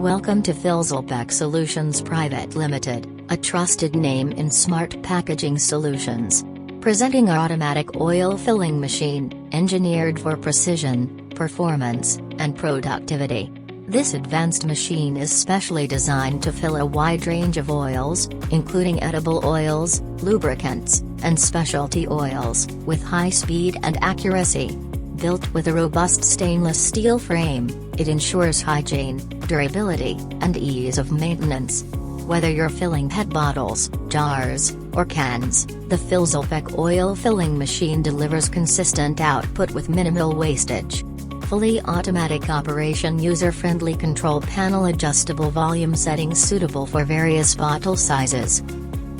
Welcome to Filsilpek Solutions Private Limited, a trusted name in smart packaging solutions. Presenting our automatic oil filling machine, engineered for precision, performance, and productivity. This advanced machine is specially designed to fill a wide range of oils, including edible oils, lubricants, and specialty oils, with high speed and accuracy. Built with a robust stainless steel frame, it ensures hygiene, durability, and ease of maintenance. Whether you're filling PET bottles, jars, or cans, the Filsilpek oil filling machine delivers consistent output with minimal wastage. Fully automatic operation, user-friendly control panel, adjustable volume settings suitable for various bottle sizes.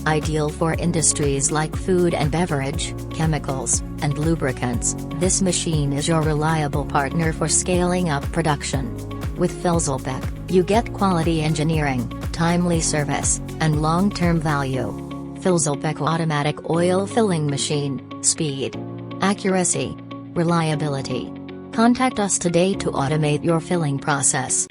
Ideal for industries like food and beverage, chemicals, and lubricants, this machine is your reliable partner for scaling up production. With Filsilpek, you get quality engineering, timely service, and long-term value. Filsilpek automatic oil filling machine, speed, accuracy, reliability. Contact us today to automate your filling process.